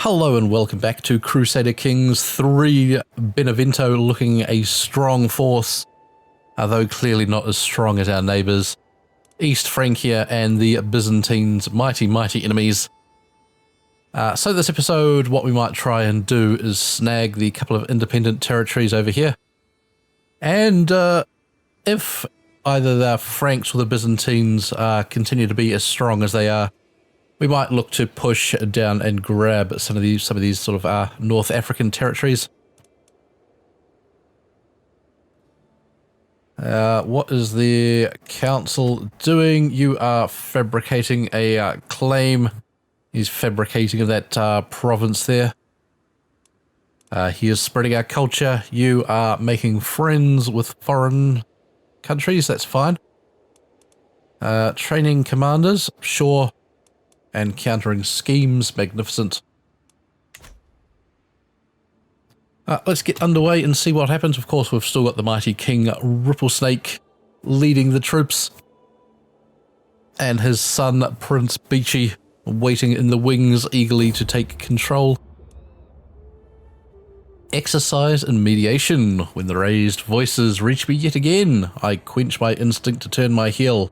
Hello and welcome back to Crusader Kings 3. Benevento looking a strong force, although clearly not as strong as our neighbours. East Francia and the Byzantines, mighty enemies. So this episode, what we might try and do is snag the couple of independent territories over here. And if either the Franks or the Byzantines continue to be as strong as they are, we might look to push down and grab some of these sort of North African territories. What is the council doing? You are fabricating a claim. He's fabricating of that province there. He is spreading our culture. You are making friends with foreign countries. That's fine. Training commanders, sure. And countering schemes, magnificent. Let's get underway and see what happens. Of course, we've still got the mighty King Ripplesnake leading the troops. And his son, Prince Beachy, waiting in the wings, eagerly to take control. Exercise and mediation. When the raised voices reach me yet again, I quench my instinct to turn my heel.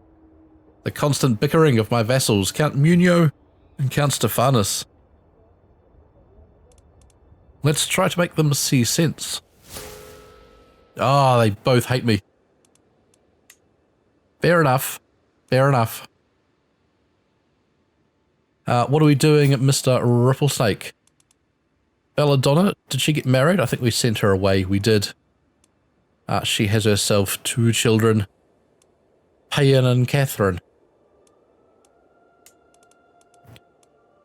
The constant bickering of my vassals, Count Munio and Count Stephanus. Let's try to make them see sense. Ah, they both hate me. Fair enough. Fair enough. What are we doing at Mr. Ripplesnake? Belladonna, did she get married? I think we sent her away. We did. She has herself 2 children. Payan and Catherine.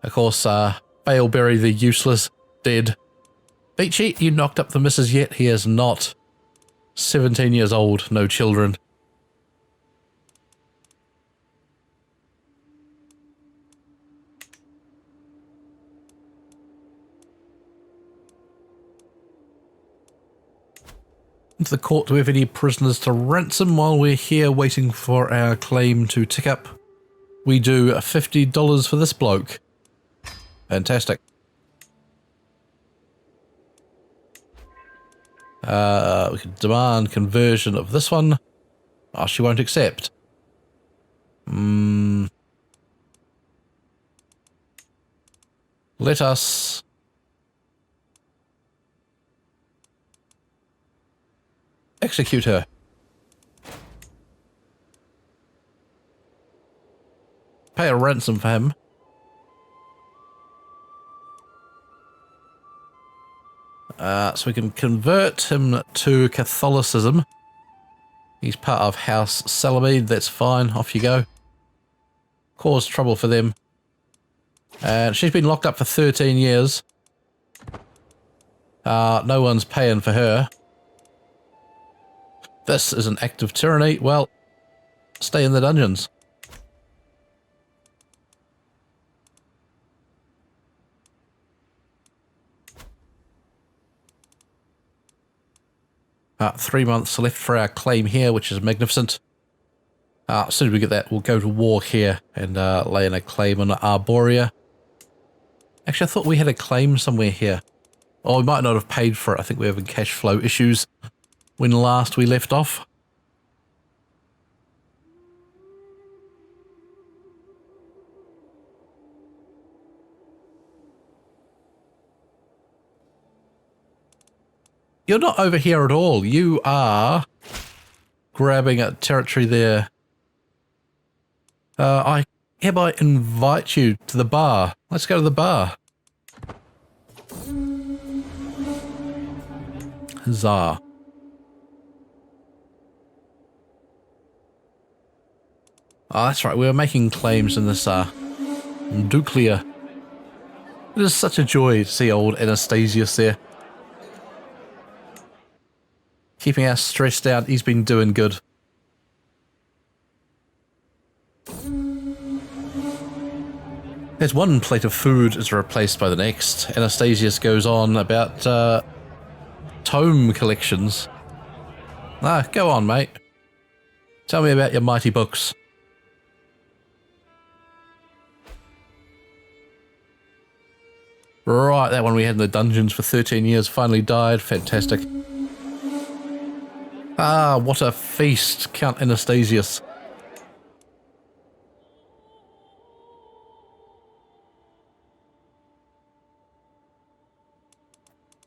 Of course, Baleberry the useless, dead. Beachy, you knocked up the missus yet? He is not. 17 years old, no children. Into the court, do we have any prisoners to ransom while we're here waiting for our claim to tick up? We do $50 for this bloke. Fantastic. We can demand conversion of this one. Oh, she won't accept. Let us... execute her. Pay a ransom for him. So we can convert him to Catholicism. He's part of House Salamide, that's fine, off you go. Cause trouble for them. And she's been locked up for 13 years. No one's paying for her. This is an act of tyranny. Well, stay in the dungeons. 3 months left for our claim here, which is magnificent. As soon as we get that, we'll go to war here and lay in a claim on Arboria. Actually, I thought we had a claim somewhere here. Oh, we might not have paid for it. I think we're having cash flow issues when last we left off. You're not over here at all. You are grabbing a territory there. I hereby invite you to the bar. Let's go to the bar. Huzzah. Oh, that's right. We were making claims in this Duclia. It is such a joy to see old Anastasius there. Keeping us stressed out. He's been doing good. As one plate of food is replaced by the next, Anastasius goes on about tome collections. Go on, mate. Tell me about your mighty books. Right, that one we had in the dungeons for 13 years finally died. Fantastic. Ah, what a feast, Count Anastasius.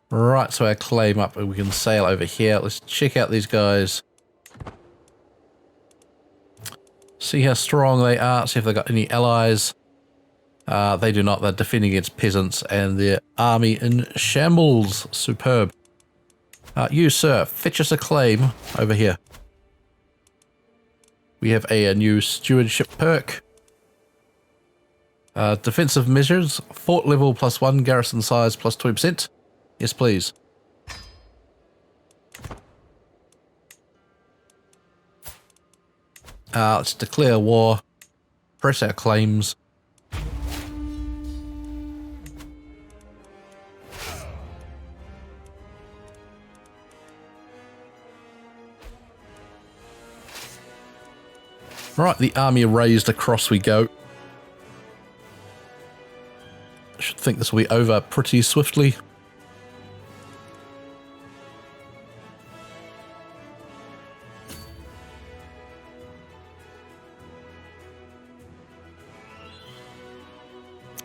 Right, so our claim up and we can sail over here. Let's check out these guys. See how strong they are, see if they've got any allies. They do not, they're defending against peasants and their army in shambles. Superb. You, sir, fetch us a claim over here. We have a new stewardship perk. Defensive measures, fort level +1, garrison size +20%. Yes, please. Let's declare war. Press our claims. Right, the army raised across we go. Should think this will be over pretty swiftly.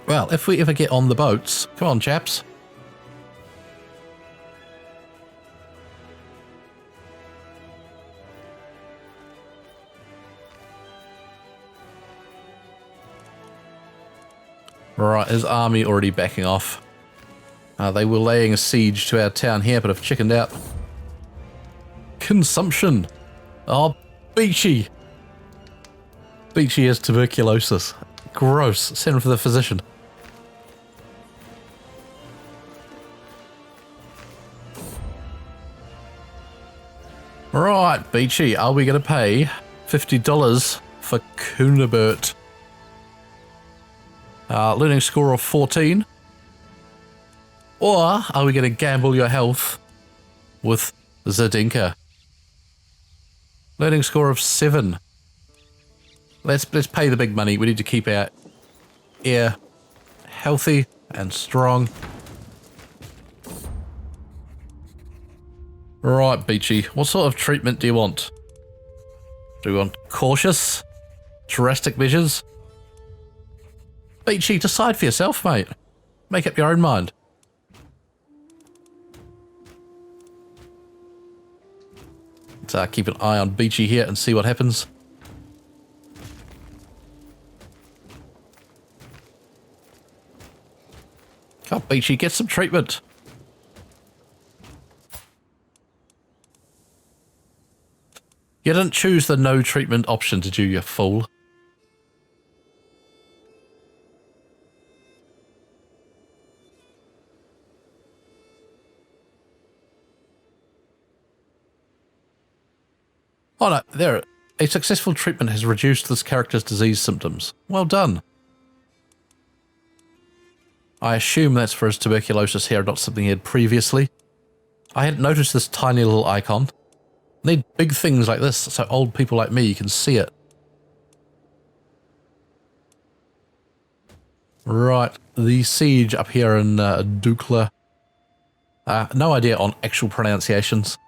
Well, if we ever get on the boats, come on, chaps. Right, his army already backing off. They were laying a siege to our town here, but have chickened out. Consumption. Oh, Beachy. Beachy has tuberculosis. Gross. Send him for the physician. Right, Beachy, are we going to pay $50 for Kunibert? Learning score of 14. Or are we going to gamble your health with Zedinka? Learning score of 7. Let's pay the big money. We need to keep our heir healthy and strong. Right, Beachy, what sort of treatment do you want? Do we want cautious? Drastic measures? Beachy, decide for yourself, mate. Make up your own mind. Let's keep an eye on Beachy here and see what happens. Come on, Beachy, get some treatment. You didn't choose the no treatment option, did you fool? Oh no, there. A successful treatment has reduced this character's disease symptoms. Well done. I assume that's for his tuberculosis here, not something he had previously. I hadn't noticed this tiny little icon. Need big things like this so old people like me can see it. Right, the siege up here in Dukla. No idea on actual pronunciations.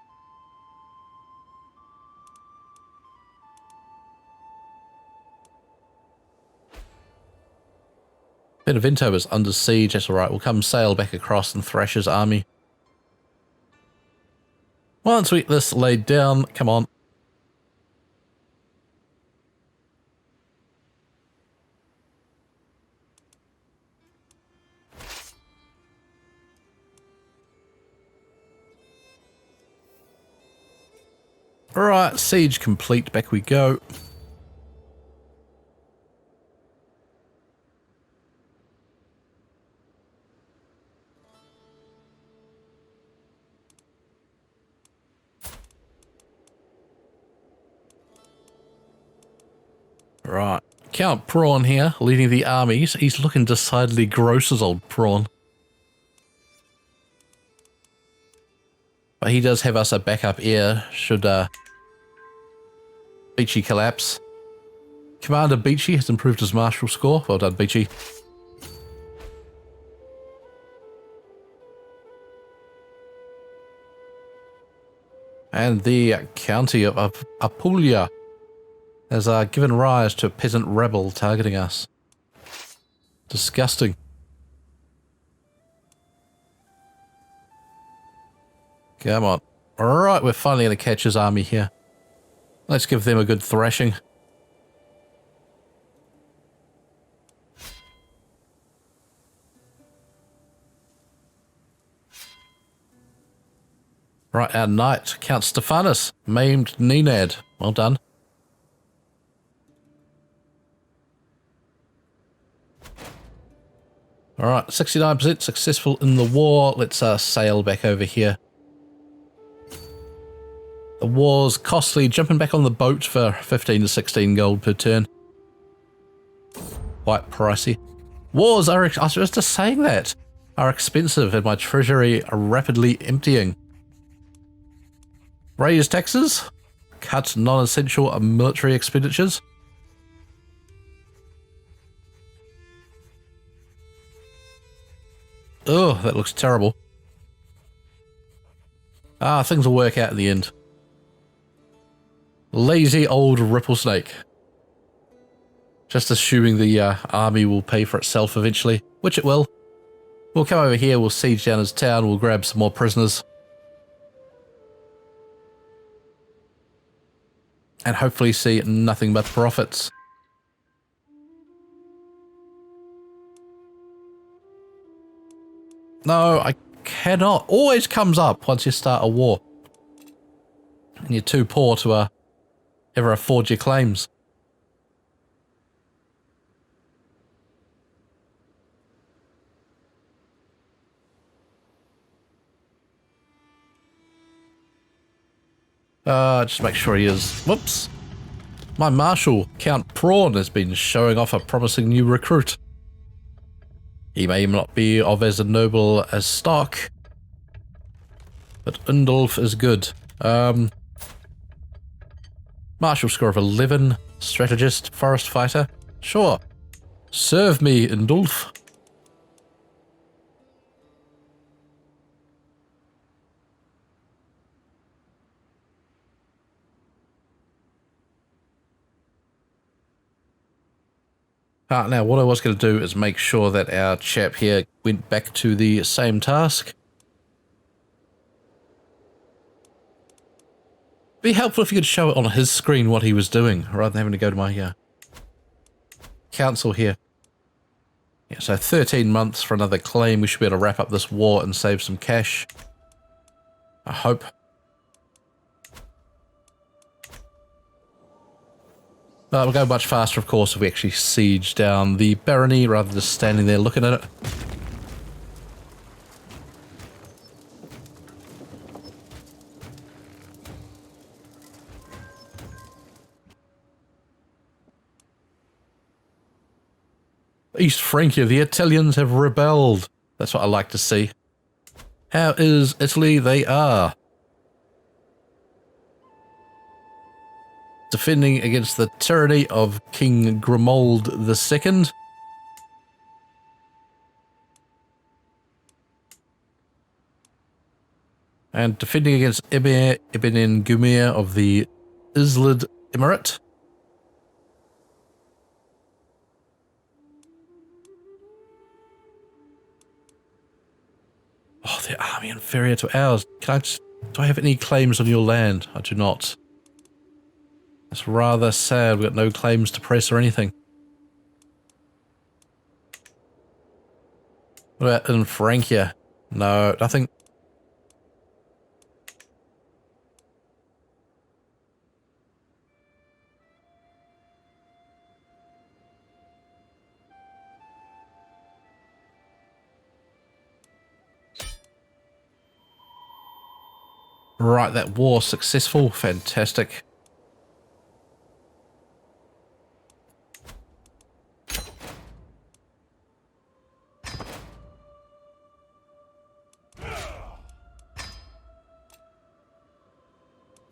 Benevento is under siege, that's alright. We'll come sail back across and thrash his army. Once we get this laid down, come on. Alright, siege complete, back we go. Right, Count Prawn here, leading the armies. He's looking decidedly gross as old Prawn. But he does have us a backup heir, should Beachy collapse. Commander Beachy has improved his martial score. Well done, Beachy. And the county of Apulia has given rise to a peasant rebel targeting us. Disgusting. Come on. Alright, we're finally going to catch his army here. Let's give them a good thrashing. Right, our knight, Count Stephanus, maimed Nenad. Well done. Alright, 69% successful in the war. Let's sail back over here. The war's costly, jumping back on the boat for 15 to 16 gold per turn. Quite pricey. Wars are, I was just saying that, are expensive and my treasury are rapidly emptying. Raise taxes, cut non-essential military expenditures. Oh, that looks terrible. Things will work out in the end. Lazy old ripple snake. Just assuming the army will pay for itself eventually, which it will. We'll come over here, we'll siege down his town, we'll grab some more prisoners. And hopefully see nothing but profits. No, I cannot. Always comes up once you start a war. And you're too poor to ever afford your claims. Just make sure he is. Whoops. My marshal, Count Prawn, has been showing off a promising new recruit. He may not be of as noble as stock, but Undulf is good. Martial score of 11, strategist, forest fighter. Sure. Serve me, Undulf. Now, what I was going to do is make sure that our chap here went back to the same task. Be helpful if you could show it on his screen what he was doing, rather than having to go to my council here. Yeah, so 13 months for another claim. We should be able to wrap up this war and save some cash. I hope. We'll go much faster, of course, if we actually siege down the barony rather than just standing there looking at it. East Francia, the Italians have rebelled. That's what I like to see. How is Italy? They are. Defending against the tyranny of King Grimoald II. And defending against Emir Ibn Gumir of the Islid Emirate. Oh, the army inferior to ours. Do I have any claims on your land? I do not. It's rather sad. We've got no claims to press or anything. What about in Francia? No, nothing. Right, that war successful. Fantastic.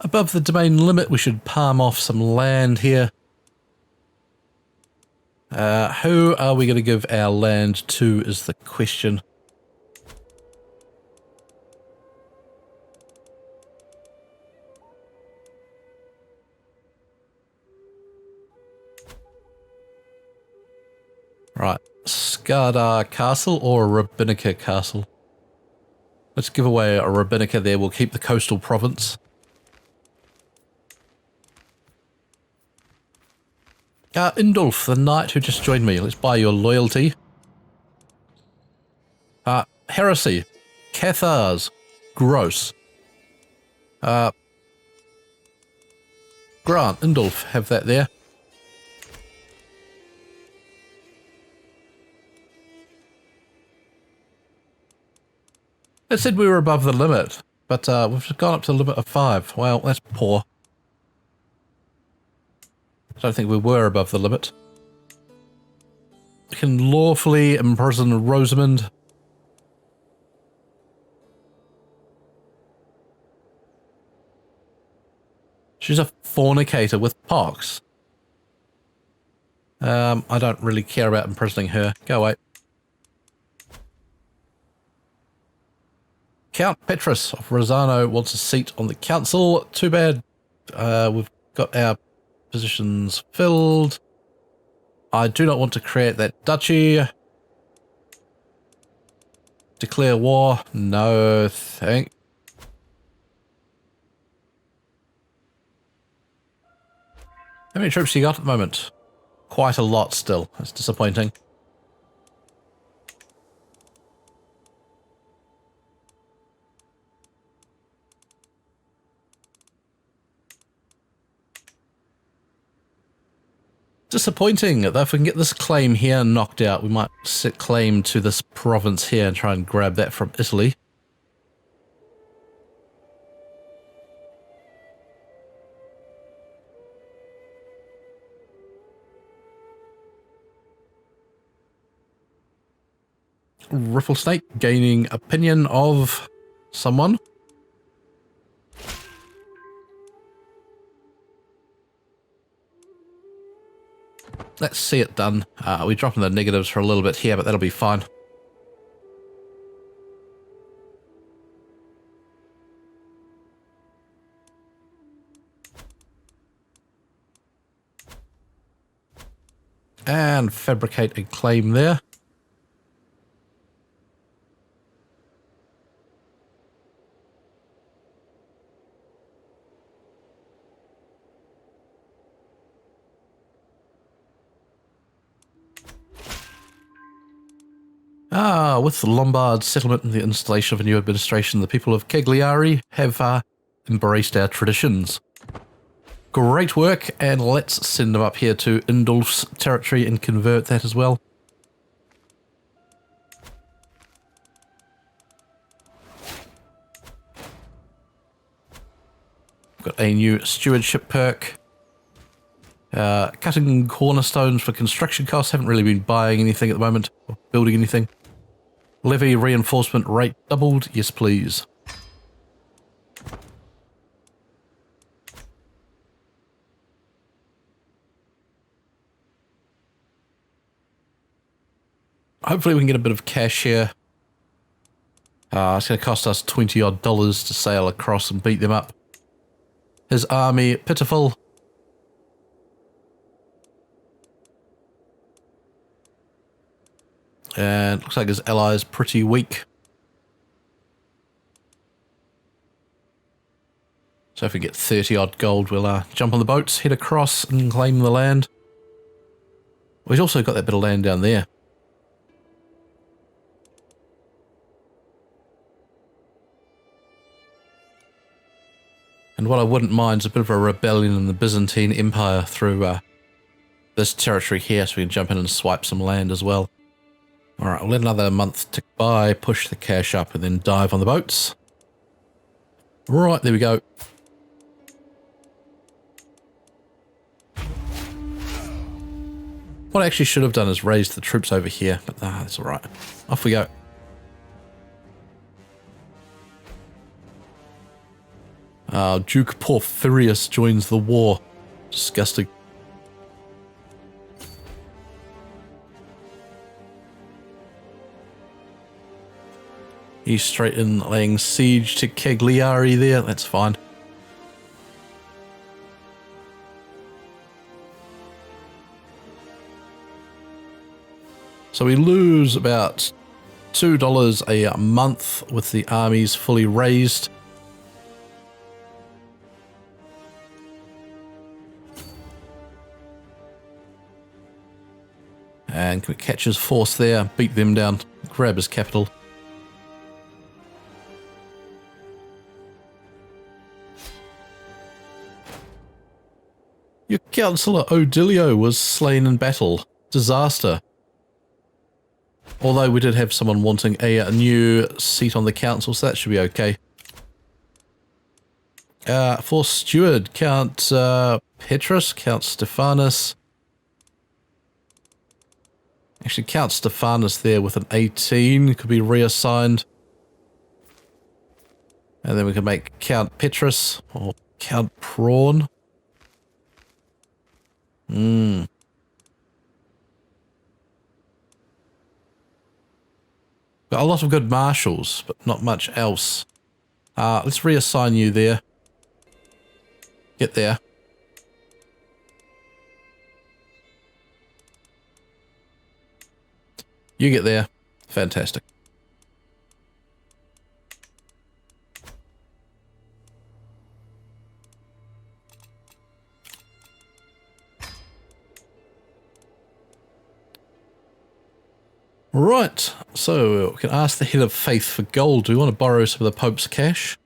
Above the domain limit, we should palm off some land here. Who are we going to give our land to is the question. Right, Skardar Castle or Rabbinica Castle? Let's give away a Rabbinica there. We'll keep the coastal province. Indulf, the knight who just joined me. Let's buy your loyalty. Heresy. Cathars. Gross. Grant, Indulf, have that there. It said we were above the limit, but we've gone up to the limit of 5. Well, that's poor. I don't think we were above the limit. We can lawfully imprison Rosamund. She's a fornicator with pox. I don't really care about imprisoning her. Go away. Count Petrus of Rosano wants a seat on the council. Too bad. We've got our positions filled. I do not want to create that duchy. Declare war. No, thank. How many troops you got at the moment? Quite a lot still. That's disappointing. Disappointing, though. If we can get this claim here knocked out, we might set claim to this province here and try and grab that from Italy. Rifflesnake gaining opinion of someone. Let's see it done. We're dropping the negatives for a little bit here, but that'll be fine. And fabricate a claim there. With the Lombard settlement and the installation of a new administration, the people of Cagliari have embraced our traditions. Great work, and let's send them up here to Indulf's territory and convert that as well. Got a new stewardship perk. Cutting cornerstones for construction costs. Haven't really been buying anything at the moment, or building anything. Levy reinforcement rate doubled. Yes, please. Hopefully we can get a bit of cash here. It's going to cost us $20 odd to sail across and beat them up. His army, pitiful. And looks like his ally is pretty weak. So if we get 30 odd gold, we'll jump on the boats, head across and claim the land. We've also got that bit of land down there. And what I wouldn't mind is a bit of a rebellion in the Byzantine Empire through this territory here, so we can jump in and swipe some land as well. Alright, we'll let another month tick by, push the cash up, and then dive on the boats. Right, there we go. What I actually should have done is raised the troops over here, but that's alright. Off we go. Duke Porphyrius joins the war. Disgusting. He's straight in laying siege to Cagliari there. That's fine. So we lose about $2 a month with the armies fully raised. And can we catch his force there, beat them down, grab his capital. Your councillor Odilio was slain in battle. Disaster. Although we did have someone wanting a new seat on the council, so that should be okay. For steward, Count Petrus, Count Stephanus. Actually, Count Stephanus there with an 18 could be reassigned. And then we can make Count Petrus or Count Prawn. Got a lot of good marshals, but not much else. Let's reassign you there. Get there. You get there. Fantastic. Right, so we can ask the head of faith for gold. Do we want to borrow some of the Pope's cash?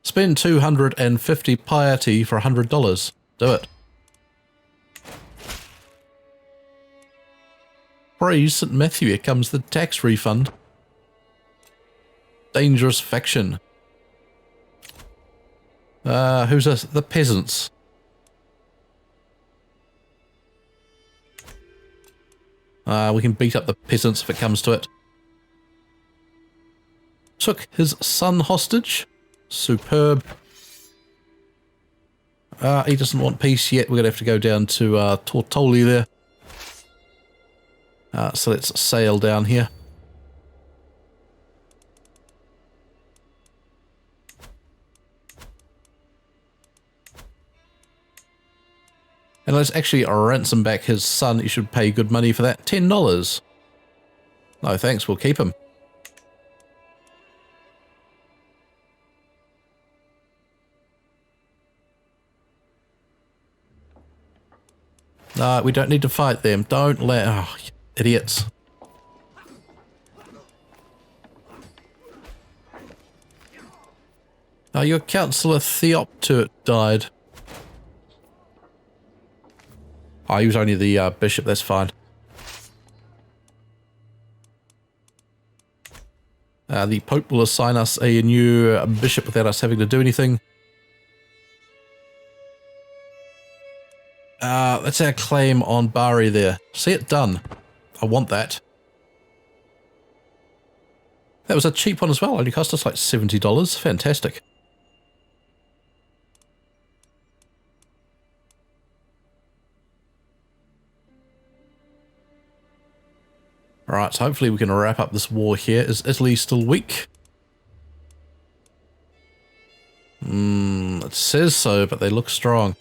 Spend 250 piety for $100. Do it. Praise St. Matthew, here comes the tax refund. Dangerous faction. Who's this? The peasants. We can beat up the peasants if it comes to it. Took his son hostage. Superb. He doesn't want peace yet. We're going to have to go down to Tortoli there. So let's sail down here. And let's actually ransom back his son. He should pay good money for that. $10. No thanks, we'll keep him. No, we don't need to fight them. Don't let... Oh, idiots. Oh, your councillor Theopturt died. Oh, he was only the bishop, that's fine. The Pope will assign us a new bishop without us having to do anything. That's our claim on Bari there. See it done. I want that. That was a cheap one as well. Only cost us like $70. Fantastic. Alright, so hopefully we can wrap up this war here. Is Italy still weak? It says so, but they look strong.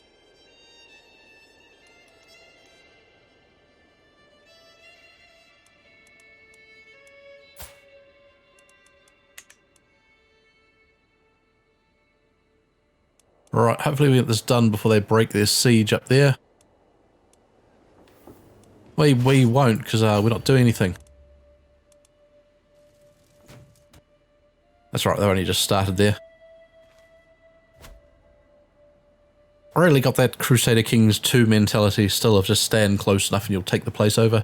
Right, hopefully we get this done before they break their siege up there. We won't, because we're not doing anything. That's right, they've only just started there. I really got that Crusader Kings 2 mentality still of just stand close enough and you'll take the place over.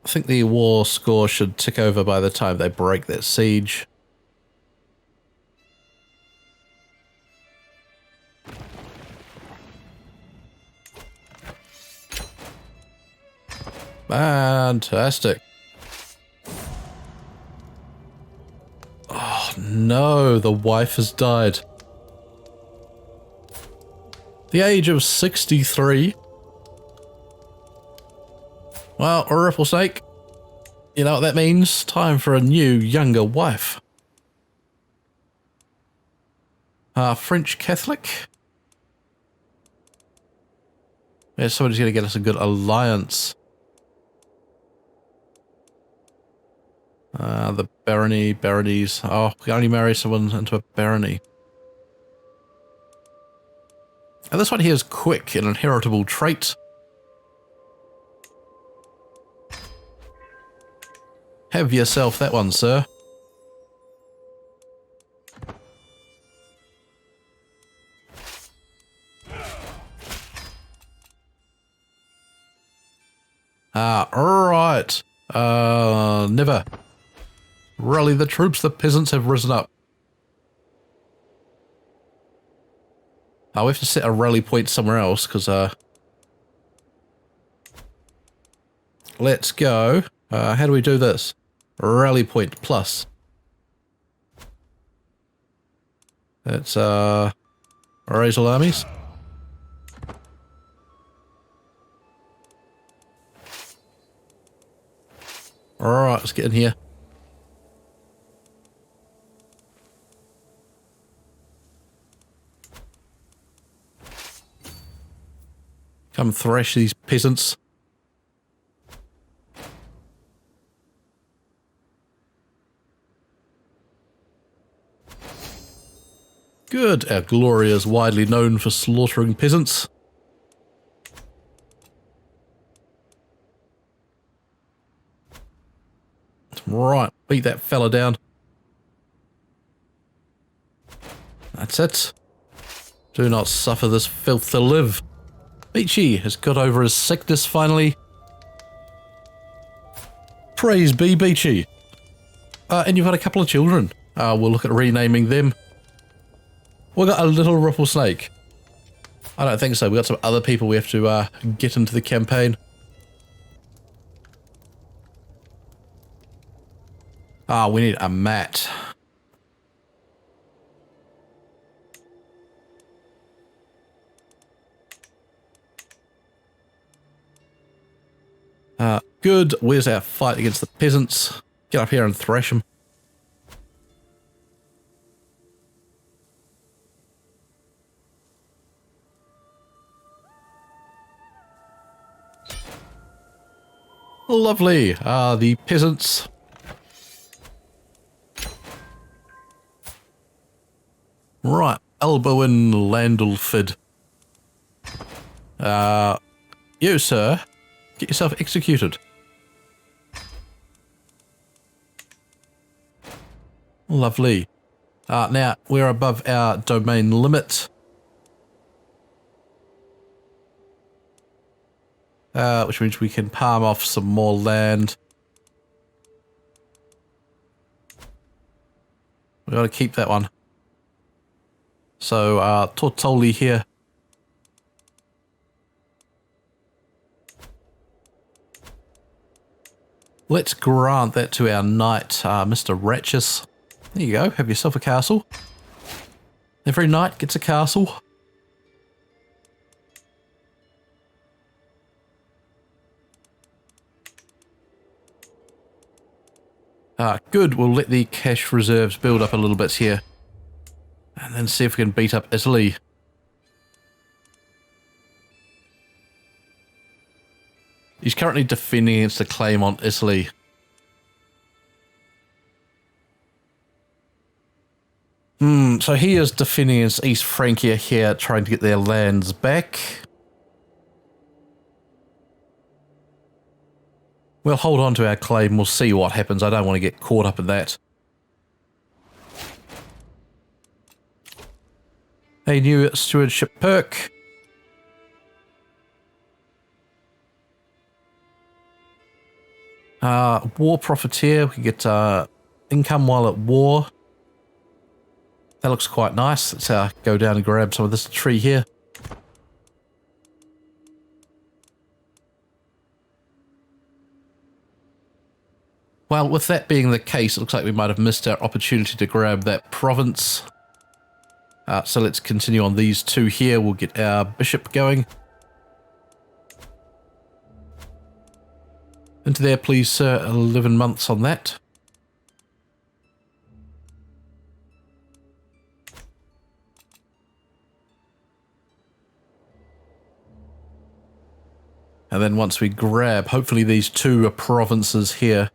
I think the war score should tick over by the time they break that siege. Fantastic. Oh no, the wife has died. The age of 63. Well, a ripple snake. You know what that means? Time for a new, younger wife. French Catholic. Yeah, somebody's going to get us a good alliance. The baronies. Oh, we can only marry someone into a barony. And this one here is quick, an inheritable trait. Have yourself that one, sir. Alright. Never. Rally the troops, the peasants have risen up. We have to set a rally point somewhere else, because, let's go. How do we do this? Rally point plus. That's, raise all armies. Alright, let's get in here. Come thrash these peasants. Good. Our glory is widely known for slaughtering peasants. Right, beat that fella down. That's it. Do not suffer this filth to live. Beachy has got over his sickness finally. Praise be Beachy. And you've got a couple of children. We'll look at renaming them. We've got a little ripple snake. I don't think so. We've got some other people we have to get into the campaign. We need a mat. Good. Where's our fight against the peasants? Get up here and thrash them. Lovely. The peasants. Right. Elbow in Landulfid. You, sir. Get yourself executed. Lovely. Now, we're above our domain limit. Which means we can palm off some more land. We've got to keep that one. So, Tortoli here. Let's grant that to our knight, Mr. Ratchus. There you go, have yourself a castle. Every knight gets a castle. Good, we'll let the cash reserves build up a little bit here. And then see if we can beat up Italy. He's currently defending against a claim on Italy. So he is defending against East Francia here, trying to get their lands back. We'll hold on to our claim, we'll see what happens. I don't want to get caught up in that. A new stewardship perk. War profiteer, we can get income while at war. That looks quite nice. Let's go down and grab some of this tree here. Well, with that being the case, it looks like we might have missed our opportunity to grab that province. So let's continue on these two here. We'll get our bishop going. Into there, please, sir. 11 months on that. And then once we grab, hopefully these two provinces here,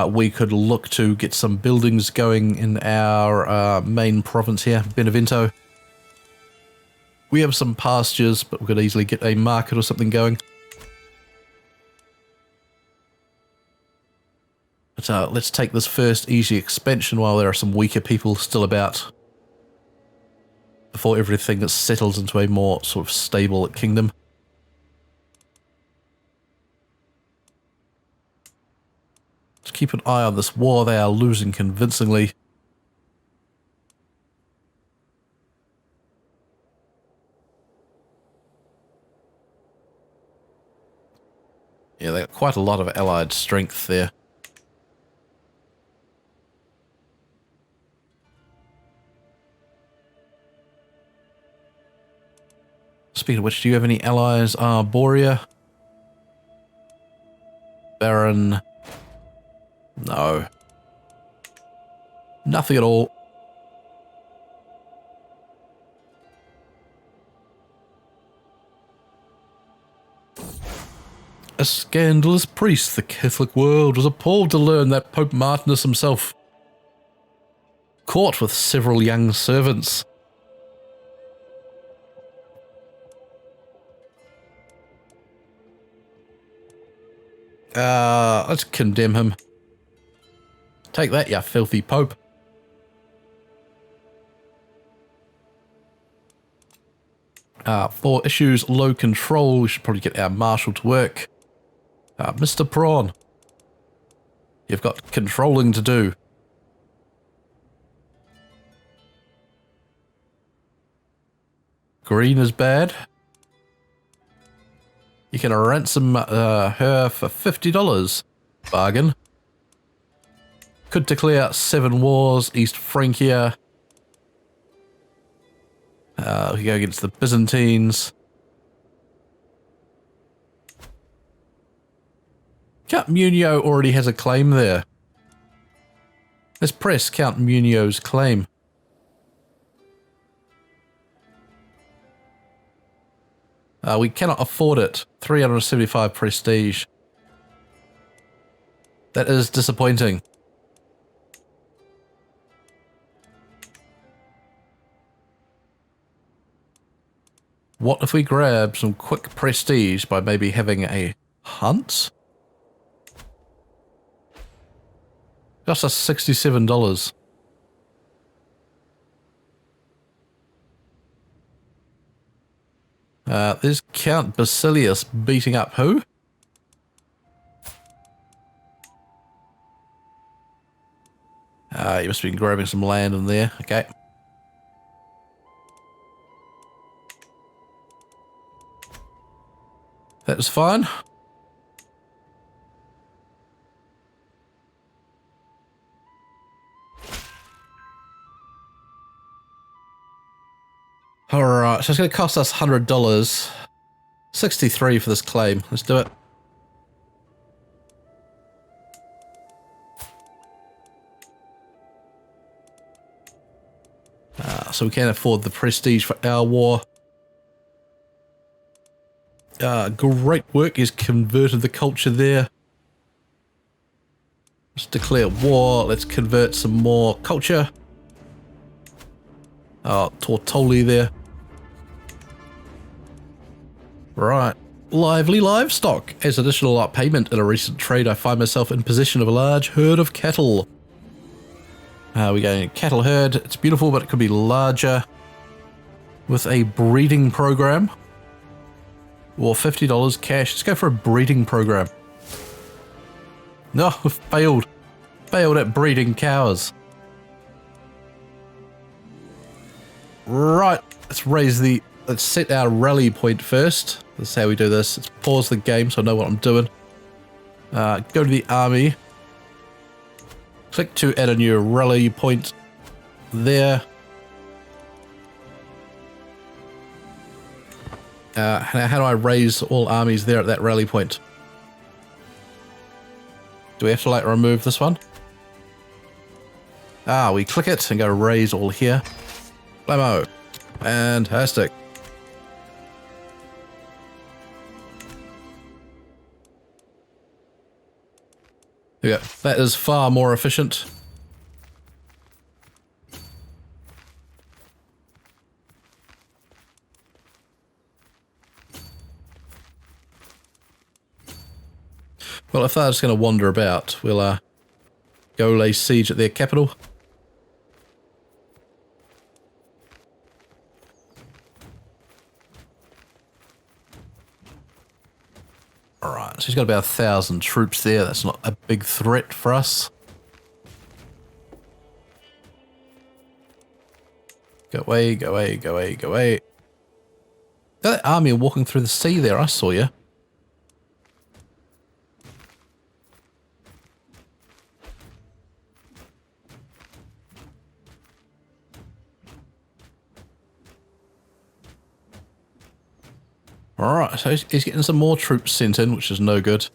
we could look to get some buildings going in our main province here, Benevento. We have some pastures, but we could easily get a market or something going. But let's take this first easy expansion while there are some weaker people still about, before everything settles into a more sort of stable kingdom. Let's keep an eye on this war. They are losing convincingly. Yeah, they got quite a lot of allied strength there. Speaking of which, do you have any allies? Borea? Baron? No. Nothing at all. A scandalous priest. The Catholic world was appalled to learn that Pope Martinus himself, caught with several young servants, let's condemn him. Take that, you filthy Pope. For issues low control, we should probably get our marshal to work. Mr. Prawn, you've got controlling to do. Green is bad. You can ransom her for $50. Bargain. Could declare 7 wars, East Francia. We go against the Byzantines. Count Munio already has a claim there. Let's press Count Munio's claim. We cannot afford it. 375 prestige. That is disappointing. What if we grab some quick prestige by maybe having a hunt? Cost us $67. There's Count Basilius beating up who? You must have been grabbing some land in there. Okay. That was fine. Alright, so it's going to cost us $100. 63 for this claim. Let's do it. So we can afford the prestige for our war. Great work. He's converted the culture there. Let's declare war. Let's convert some more culture. Tortoli there. Right. Lively livestock. As additional payment in a recent trade, I find myself in possession of a large herd of cattle. We're going cattle herd. It's beautiful, but it could be larger. With a breeding program. Or $50 cash. Let's go for a breeding program. No, failed. Failed at breeding cows. Right, let's set our rally point first. This is how we do this. Let's pause the game so I know what I'm doing. Go to the army. Click to add a new rally point there. How do I raise all armies there at that rally point? Do we have to remove this one? We click it and go raise all here. Blammo. Fantastic. Yeah, that is far more efficient. Well, if they're just going to wander about, we'll go lay siege at their capital. Alright, so he's got about 1,000 troops there. That's not a big threat for us. Go away, go away, go away, go away. That army walking through the sea there, I saw you. Alright, so he's getting some more troops sent in, which is no good.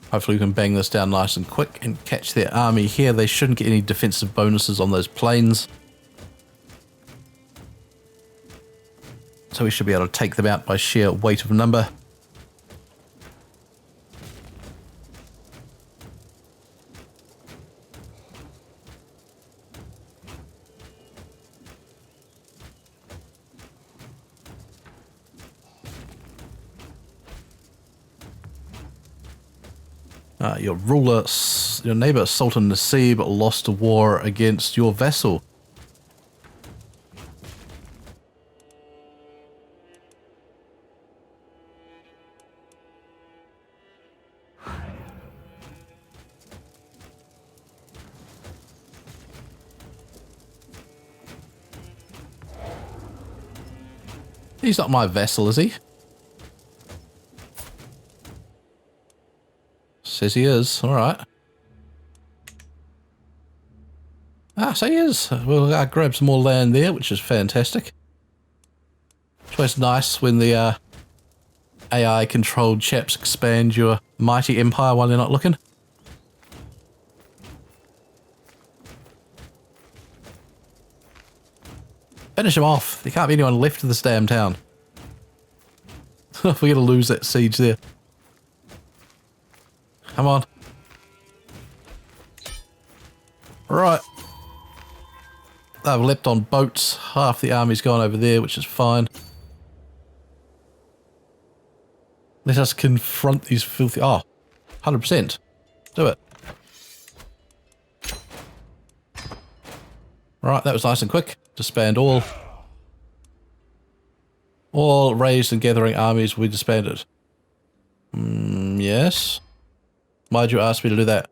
Hopefully we can bang this down nice and quick and catch their army here. They shouldn't get any defensive bonuses on those plains. So we should be able to take them out by sheer weight of number. Your ruler, your neighbor Sultan Nasib lost a war against your vassal. He's not my vassal, is he? Says he is. All right. Ah, so he is. We'll grab some more land there, which is fantastic. It's always nice when the AI-controlled chaps expand your mighty empire while they're not looking. Finish him off. There can't be anyone left in this damn town. We're going to lose that siege there. Come on. Right. They've leapt on boats. Half the army's gone over there, which is fine. Let us confront these filthy... Oh, 100%. Do it. Right, that was nice and quick. Disband all. All raised and gathering armies we disbanded. Yes. Why'd you ask me to do that?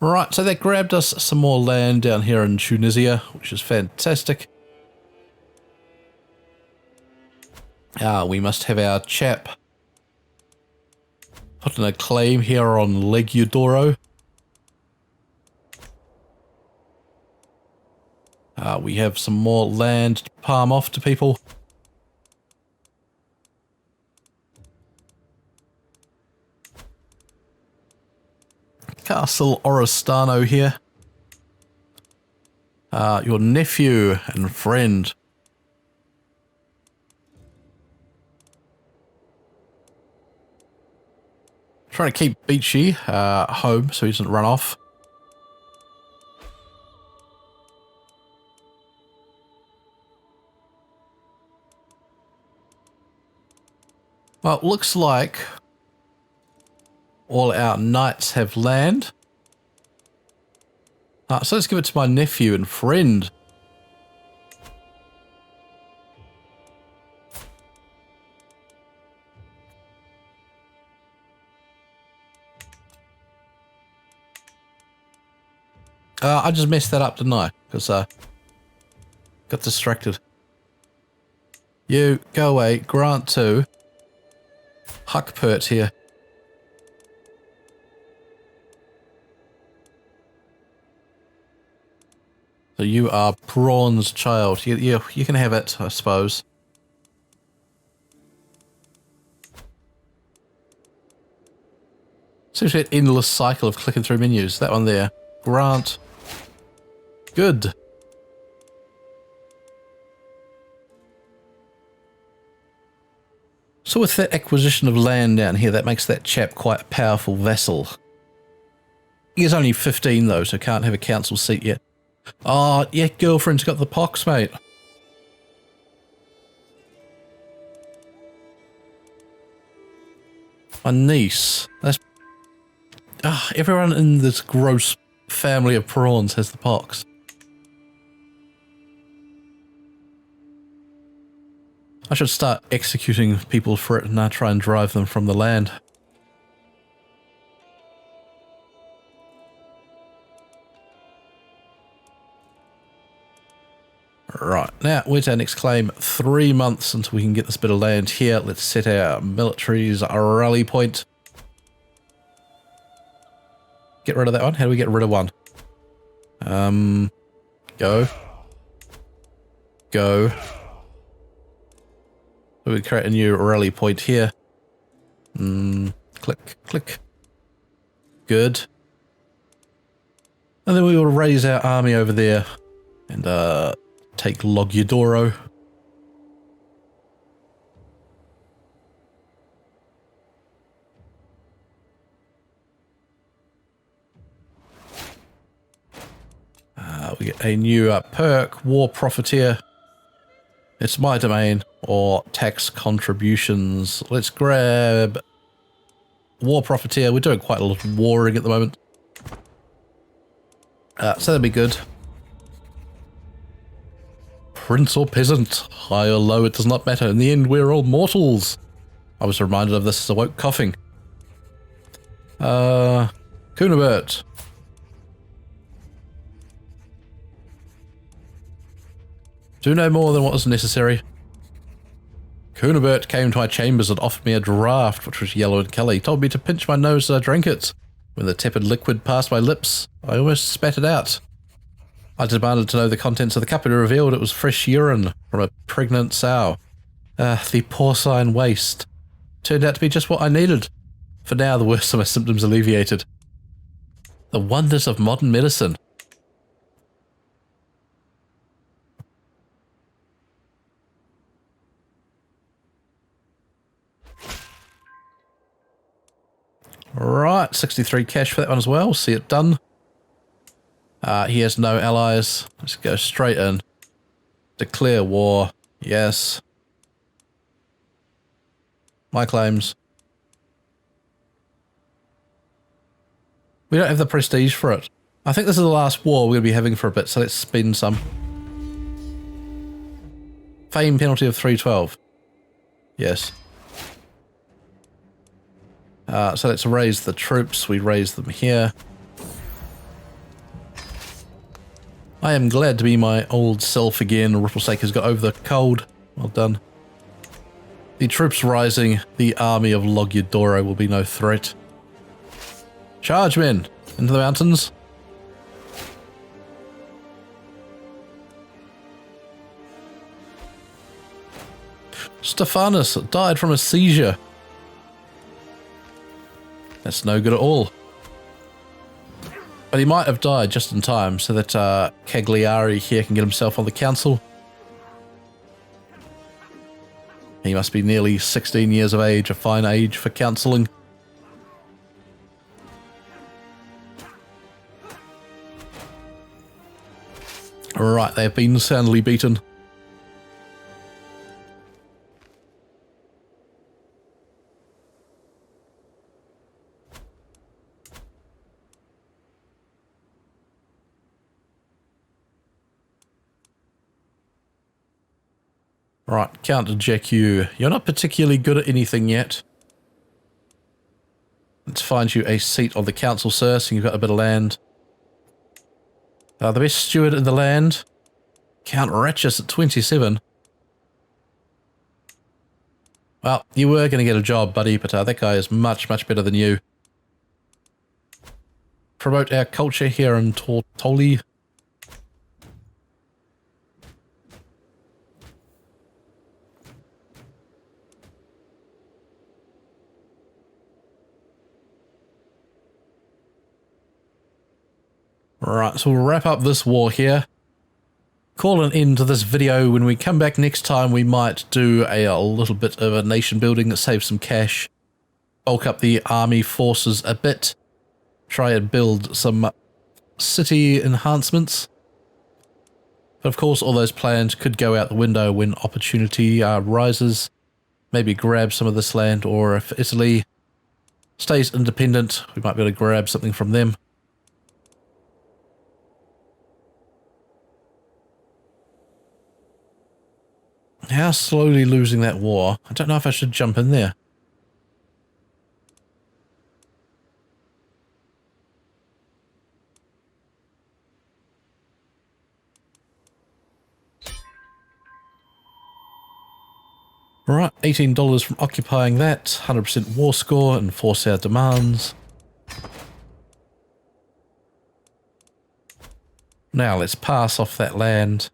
Right, so that grabbed us some more land down here in Tunisia, which is fantastic. We must have our chap put in a claim here on Legudoro. We have some more land to palm off to people. Castle Oristano here. Your nephew and friend. Trying to keep Beachy home so he doesn't run off. Well, it looks like all our knights have land. So let's give it to my nephew and friend. I just messed that up, didn't I? Because got distracted. You, go away. Grant to Huckpert here. So you are Bronze Child. You can have it, I suppose. Seems to be an endless cycle of clicking through menus. That one there. Grant. Good. So with that acquisition of land down here, that makes that chap quite a powerful vassal. He is only 15 though, so can't have a council seat yet. Oh, yeah, girlfriend's got the pox, mate. My niece. That's... everyone in this gross family of prawns has the pox. I should start executing people for it and not try and drive them from the land. Right, now where's our next claim? 3 months until we can get this bit of land here. Let's set our military's rally point. Get rid of that one. How do we get rid of one? Go. Go. We create a new rally point here. Click, click. Good. And then we will raise our army over there and take Logudoro. We get a new perk, War Profiteer. It's my domain, or tax contributions. Let's grab War Profiteer. We're doing quite a lot of warring at the moment. So that'd be good. Prince or peasant, high or low, it does not matter. In the end, we're all mortals. I was reminded of this as I woke coughing. Kunibert. Do no more than what was necessary. Kunibert came to my chambers and offered me a draught, which was yellow in colour. He told me to pinch my nose as I drank it. When the tepid liquid passed my lips, I almost spat it out. I demanded to know the contents of the cup and revealed it was fresh urine from a pregnant sow. The porcine waste. Turned out to be just what I needed. For now, the worst of my symptoms alleviated. The wonders of modern medicine. Right, 63 cash for that one as well. See it done. He has no allies. Let's go straight in. Declare war. Yes. My claims. We don't have the prestige for it. I think this is the last war we're going to be having for a bit, so let's spend some. Fame penalty of 312. Yes. So let's raise the troops. We raise them here. I am glad to be my old self again. Ripplesake has got over the cold. Well done. The troops rising, the army of Logudoro will be no threat. Charge, men! Into the mountains. Stephanus died from a seizure. That's no good at all. But he might have died just in time so that Cagliari here can get himself on the council. He must be nearly 16 years of age, a fine age for counselling. Right, they have been soundly beaten. Right, Count Jack, you're not particularly good at anything yet. Let's find you a seat on the council, sir, so you've got a bit of land. The best steward in the land, Count Ratchus at 27. Well, you were going to get a job, buddy, but that guy is much, much better than you. Promote our culture here in Tortoli. Right, so we'll wrap up this war here. call an end to this video. When we come back next time, we might do a little bit of a nation building, save some cash, bulk up the army forces a bit, try and build some city enhancements. But of course, all those plans could go out the window when opportunity rises. Maybe grab some of this land, or if Italy stays independent, we might be able to grab something from them. How slowly losing that war. I don't know if I should jump in there. Alright, $18 from occupying that, 100% war score, enforce our demands. Now let's pass off that land.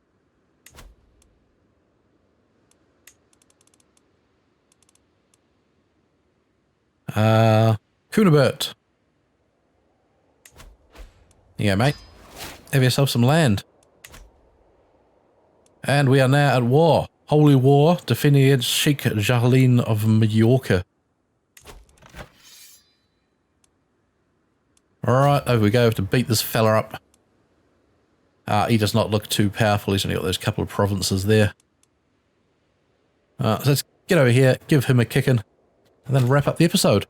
Kunibert. Yeah, mate. Have yourself some land. And we are now at war. Holy war, defending against Sheikh Jalin of Mallorca. Alright, over we go to beat this fella up. He does not look too powerful, he's only got those couple of provinces there. So let's get over here, give him a kicking, and then wrap up the episode.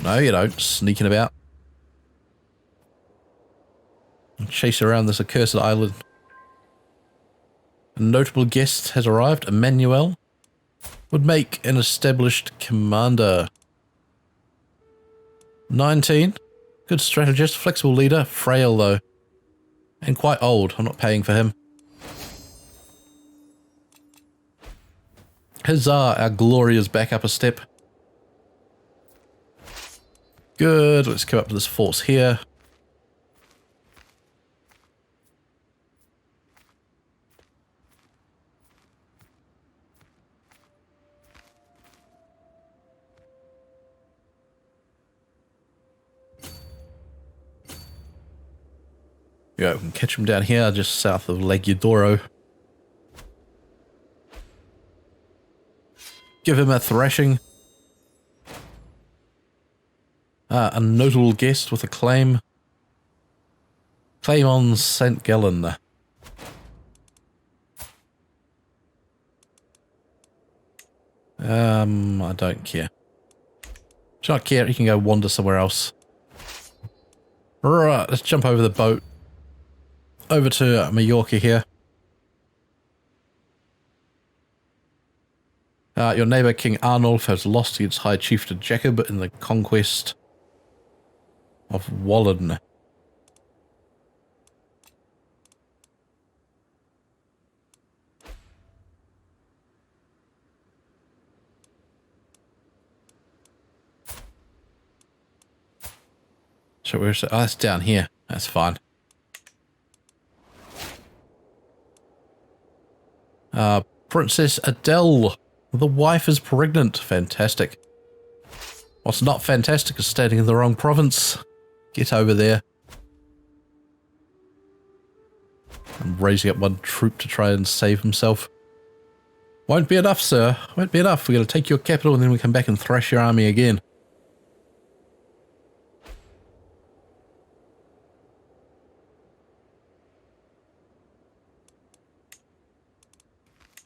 No, you don't. Sneaking about. Chase around this accursed island. A notable guest has arrived. Emmanuel would make an established commander. 19. Good strategist. Flexible leader. Frail, though. And quite old. I'm not paying for him. Huzzah! Our glory is back up a step. Good, let's come up to this force here. Yeah, we can catch them down here, just south of Lake Eudoro. Give him a thrashing. A notable guest with a claim. Claim on St. Gallen. I don't care. Do not care, you can go wander somewhere else. Right, let's jump over the boat. Over to Mallorca here. Your neighbour King Arnulf has lost against High Chieftain Jacob in the conquest of Wallen. So where's it? Oh, that's down here. That's fine. Princess Adele. The wife is pregnant. Fantastic. What's not fantastic is standing in the wrong province. Get over there. I'm raising up one troop to try and save himself. Won't be enough, sir. Won't be enough. We're going to take your capital and then we come back and thrash your army again.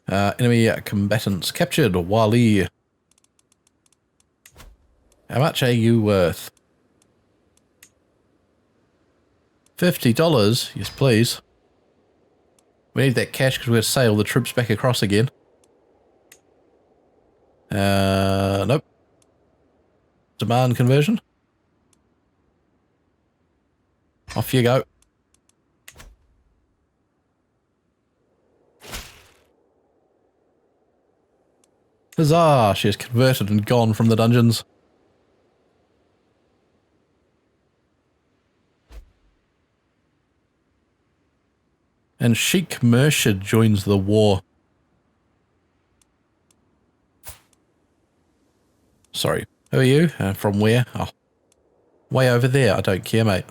Enemy combatants captured. Wali. How much are you worth? $50? Yes, please. We need that cash because we're going to sail the troops back across again. Nope. Demand conversion. Off you go. Huzzah! She has converted and gone from the dungeons. And Sheikh Murshid joins the war. Sorry. Who are you? From where? Oh, way over there. I don't care, mate.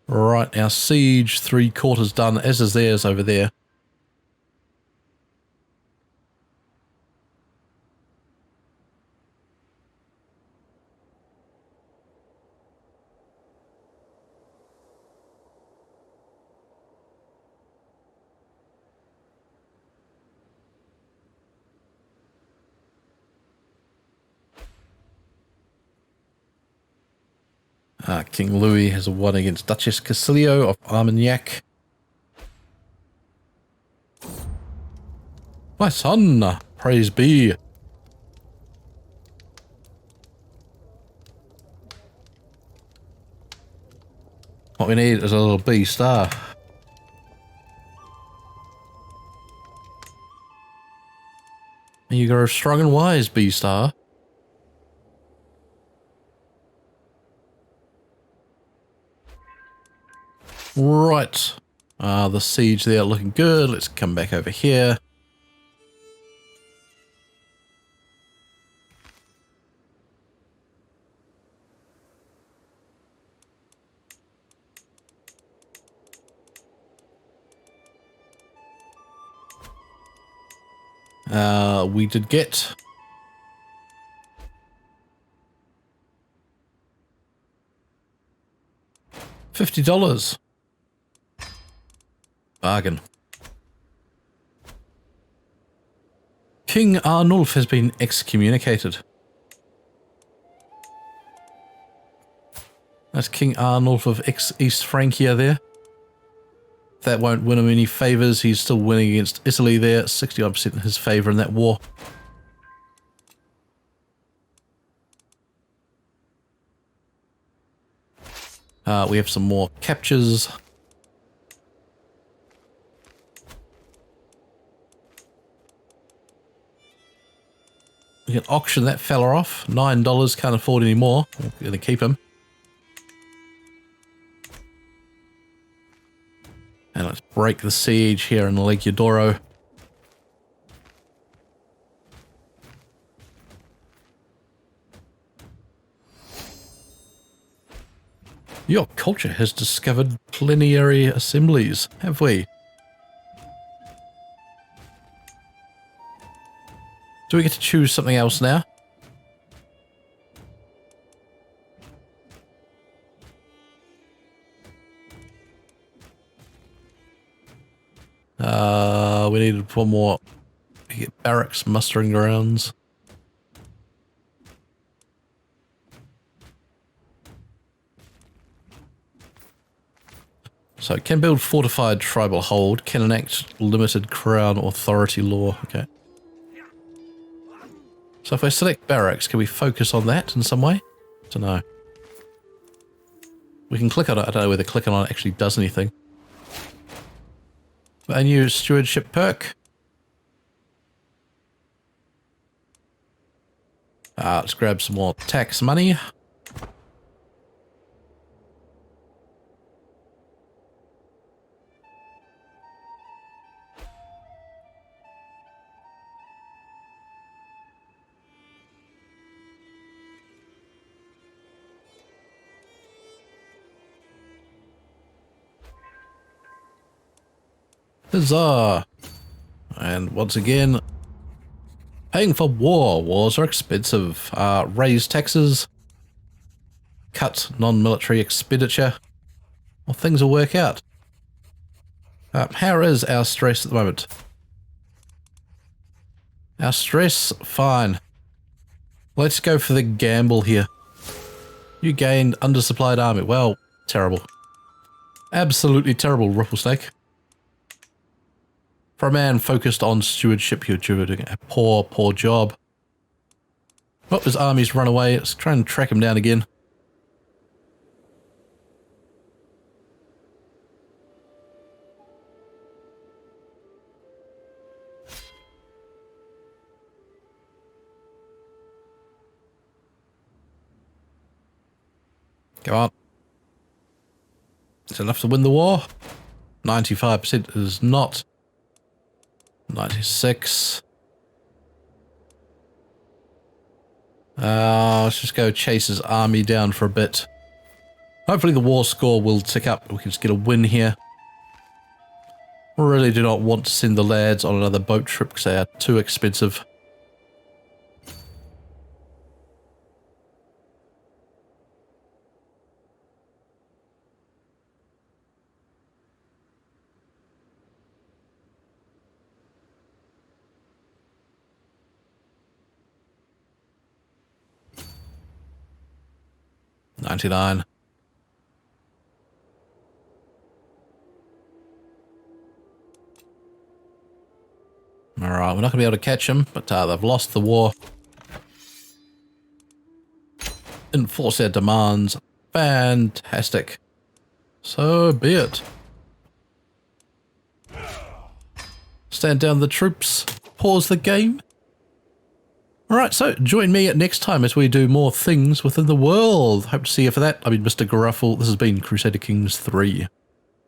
Right, our siege 3/4 done, as is theirs over there. King Louis has won against Duchess Casilio of Armagnac. My son, praise be. What we need is a little B star. You grow strong and wise, B star. Right. The siege there looking good. Let's come back over here. We did get $50. Bargain. King Arnulf has been excommunicated. That's King Arnulf of East Francia there. That won't win him any favours. He's still winning against Italy there. 61% in his favour in that war. We have some more captures. We can auction that fella off. $9, can't afford any more. We're going to keep him. And let's break the siege here in Lake Eudoro. Your culture has discovered plenary assemblies, have we? Do we get to choose something else now? We needed one more. We get barracks, mustering grounds. So can build fortified tribal hold, can enact limited crown authority law. Okay. So if I select barracks, can we focus on that in some way? Don't know. We can click on it. I don't know whether clicking on it actually does anything. A new stewardship perk. Let's grab some more tax money. Huzzah! And once again, paying for war. Wars are expensive. Raise taxes. Cut non-military expenditure. Well, things will work out. How is our stress at the moment? Our stress, fine. Let's go for the gamble here. You gained undersupplied army. Well, terrible. Absolutely terrible, Ripplesnake. For a man focused on stewardship, you're doing a poor, poor job. Oh, his army's run away. Let's try and track him down again. Come on. It's enough to win the war. 95% is not. 96. Let's just go chase his army down for a bit. Hopefully the war score will tick up. We can just get a win here. Really do not want to send the lads on another boat trip because they are too expensive. $99. Alright, we're not going to be able to catch them, but they've lost the war. Enforce their demands. Fantastic. So be it. Stand down the troops. Pause the game. Alright, so join me next time as we do more things within the world. Hope to see you for that. I've been Mr. Gruffle. This has been Crusader Kings 3.